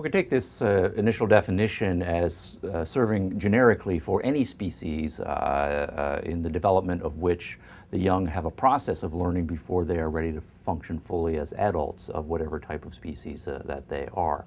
We can take this initial definition as serving generically for any species in the development of which the young have a process of learning before they are ready to function fully as adults of whatever type of species that they are.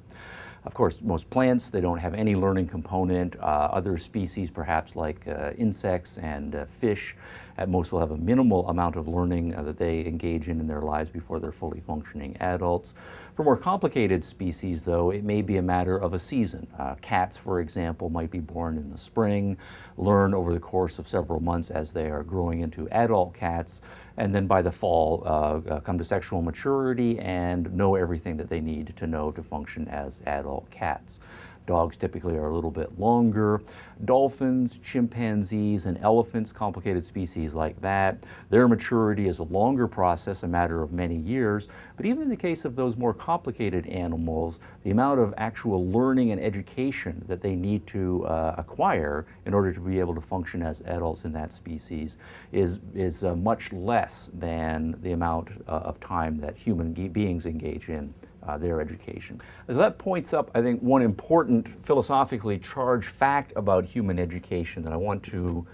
Of course, most plants, they don't have any learning component. Other species, perhaps like insects and fish, at most will have a minimal amount of learning that they engage in their lives before they're fully functioning adults. For more complicated species, though, it may be a matter of a season. Cats, for example, might be born in the spring, learn over the course of several months as they are growing into adult cats, and then by the fall come to sexual maturity and know everything that they need to know to function as adult cats. Dogs typically are a little bit longer. Dolphins, chimpanzees, and elephants, complicated species like that, their maturity is a longer process, a matter of many years. But even in the case of those more complicated animals, the amount of actual learning and education that they need to acquire in order to be able to function as adults in that species is much less than the amount of time that human beings engage in their education. So that points up, I think, one important philosophically charged fact about human education that I want to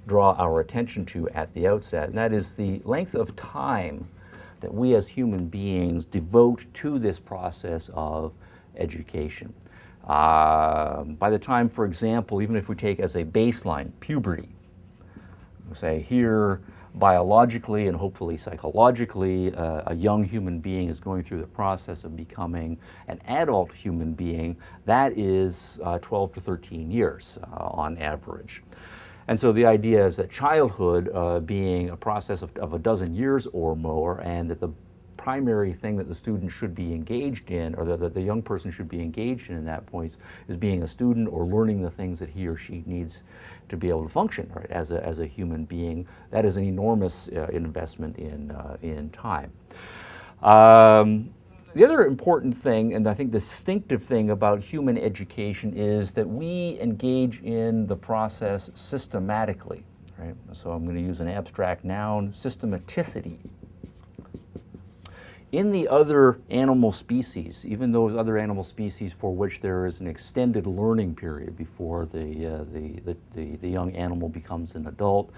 draw our attention to at the outset, and that is the length of time that we as human beings devote to this process of education. By the time, for example, even if we take as a baseline puberty, say here, biologically and hopefully psychologically, a young human being is going through the process of becoming an adult human being. That is 12 to 13 years on average. And so the idea is that childhood being a process of a dozen years or more, and that the primary thing that the student should be engaged in, or that the young person should be engaged in that point, is being a student or learning the things that he or she needs to be able to function, right, as a human being. That is an enormous investment in time. The other important thing, and I think distinctive thing about human education, is that we engage in the process systematically, right? So I'm going to use an abstract noun, systematicity. In the other animal species, even those other animal species for which there is an extended learning period before the young animal becomes an adult,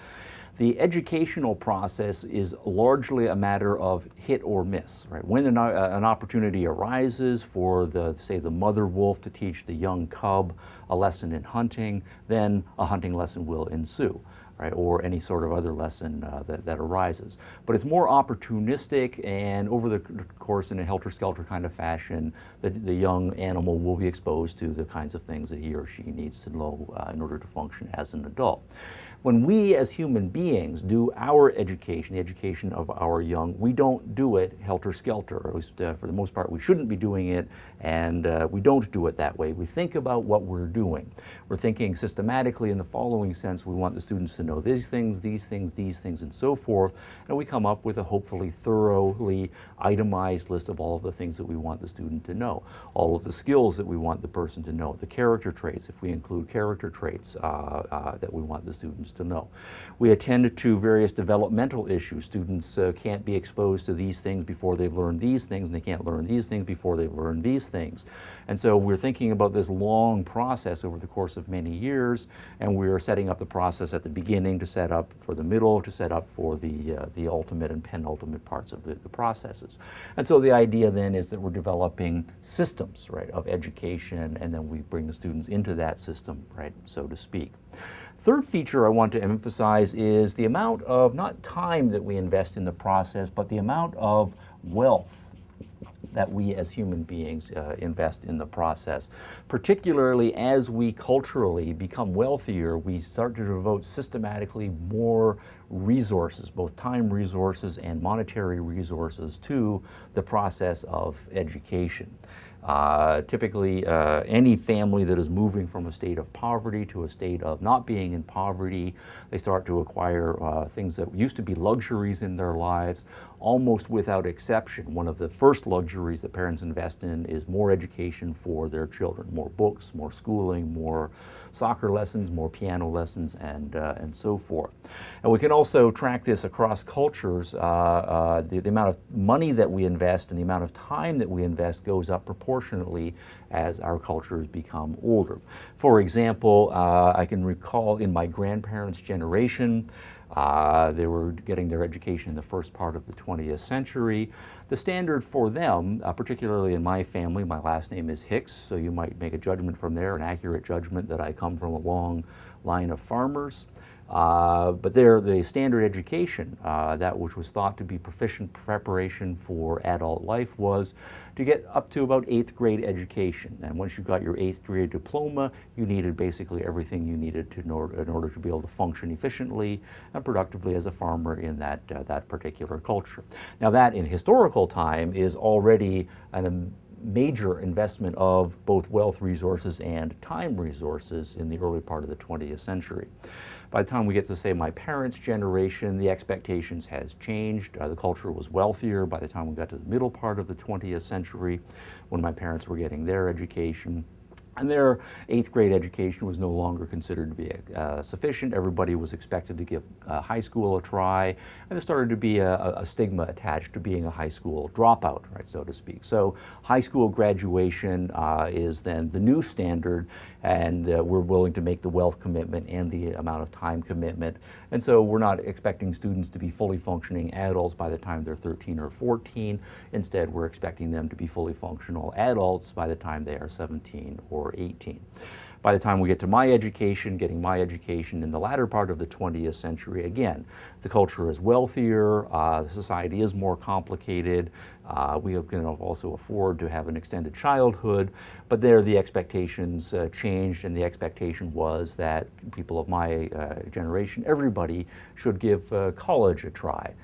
the educational process is largely a matter of hit or miss, right? When an opportunity arises for say the mother wolf to teach the young cub a lesson in hunting, then a hunting lesson will ensue. Right, or any sort of other lesson that arises. But it's more opportunistic, and over the course, in a helter-skelter kind of fashion, the young animal will be exposed to the kinds of things that he or she needs to know in order to function as an adult. When we as human beings do our education, the education of our young, we don't do it helter-skelter, or at least for the most part we shouldn't be doing it, and we don't do it that way. We think about what we're doing. We're thinking systematically in the following sense: we want the students to know these things, these things, these things, and so forth, and we come up with a hopefully thoroughly itemized list of all of the things that we want the student to know, all of the skills that we want the person to know, the character traits, if we include character traits that we want the students to know. We attend to various developmental issues. Students can't be exposed to these things before they've learned these things, and they can't learn these things before they've learned these things. And so we're thinking about this long process over the course of many years, and we're setting up the process at the beginning to set up for the middle, to set up for the ultimate and penultimate parts of the processes. And so the idea then is that we're developing systems, right, of education, and then we bring the students into that system, right, so to speak. Third feature I want to emphasize is the amount of, not time that we invest in the process, but the amount of wealth that we as human beings invest in the process. Particularly as we culturally become wealthier, we start to devote systematically more resources, both time resources and monetary resources, to the process of education. Typically, any family that is moving from a state of poverty to a state of not being in poverty, they start to acquire things that used to be luxuries in their lives, almost without exception. One of the first luxuries that parents invest in is more education for their children, more books, more schooling, more soccer lessons, more piano lessons, and so forth. And we can also track this across cultures. The amount of money that we invest and the amount of time that we invest goes up proportionally disproportionately as our cultures become older. For example, I can recall in my grandparents' generation, they were getting their education in the first part of the 20th century. The standard for them, particularly in my family, my last name is Hicks, so you might make a judgment from there, an accurate judgment that I come from a long line of farmers. But the standard education, that which was thought to be proficient preparation for adult life, was to get up to about 8th grade education. And once you got your 8th grade diploma, you needed basically everything you needed in order to be able to function efficiently and productively as a farmer in that particular culture. Now that in historical time is already a major investment of both wealth resources and time resources in the early part of the 20th century. By the time we get to, say, my parents' generation, the expectations has changed. The culture was wealthier by the time we got to the middle part of the 20th century when my parents were getting their education. And their 8th grade education was no longer considered to be sufficient. Everybody was expected to give high school a try, and there started to be a stigma attached to being a high school dropout, right, so to speak. So high school graduation is then the new standard, and we're willing to make the wealth commitment and the amount of time commitment. And so we're not expecting students to be fully functioning adults by the time they're 13 or 14. Instead, we're expecting them to be fully functional adults by the time they are 17 or 18. By the time we get to my education, getting my education in the latter part of the 20th century, again, the culture is wealthier, the society is more complicated, we can also afford to have an extended childhood, but there the expectations changed, and the expectation was that people of my generation, everybody should give college a try.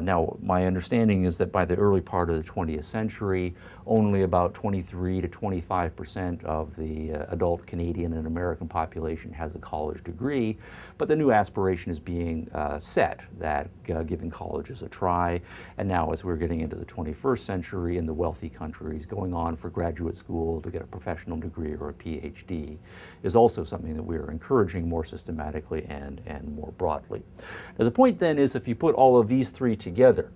Now, my understanding is that by the early part of the 20th century, only about 23 to 25% of the adult Canadian and American population has a college degree, but the new aspiration is being set that giving colleges a try. And now as we're getting into the 21st century in the wealthy countries, going on for graduate school to get a professional degree or a PhD is also something that we're encouraging more systematically and more broadly. Now, the point then is, if you put all of these three together,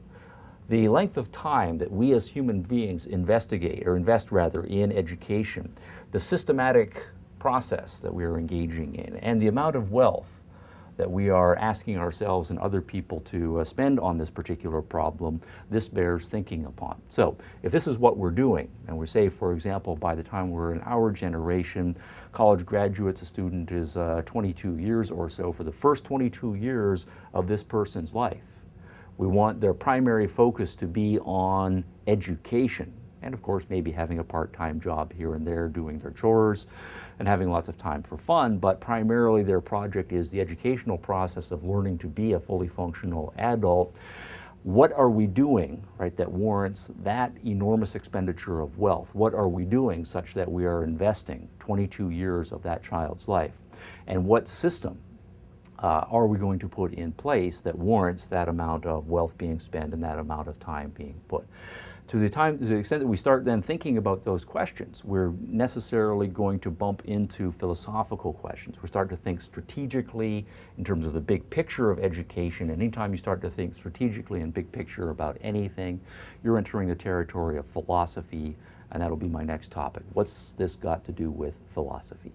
the length of time that we as human beings invest in education, the systematic process that we are engaging in, and the amount of wealth that we are asking ourselves and other people to spend on this particular problem, this bears thinking upon. So if this is what we're doing, and we say, for example, by the time we're in our generation, college graduates, a student is 22 years or so, for the first 22 years of this person's life, we want their primary focus to be on education, and of course maybe having a part-time job here and there doing their chores and having lots of time for fun, but primarily their project is the educational process of learning to be a fully functional adult. What are we doing, right, that warrants that enormous expenditure of wealth? What are we doing such that we are investing 22 years of that child's life? And what system are we going to put in place that warrants that amount of wealth being spent and that amount of time being put? To the extent that we start then thinking about those questions, we're necessarily going to bump into philosophical questions. We start to think strategically in terms of the big picture of education. Anytime you start to think strategically and big picture about anything, you're entering the territory of philosophy, and that'll be my next topic. What's this got to do with philosophy?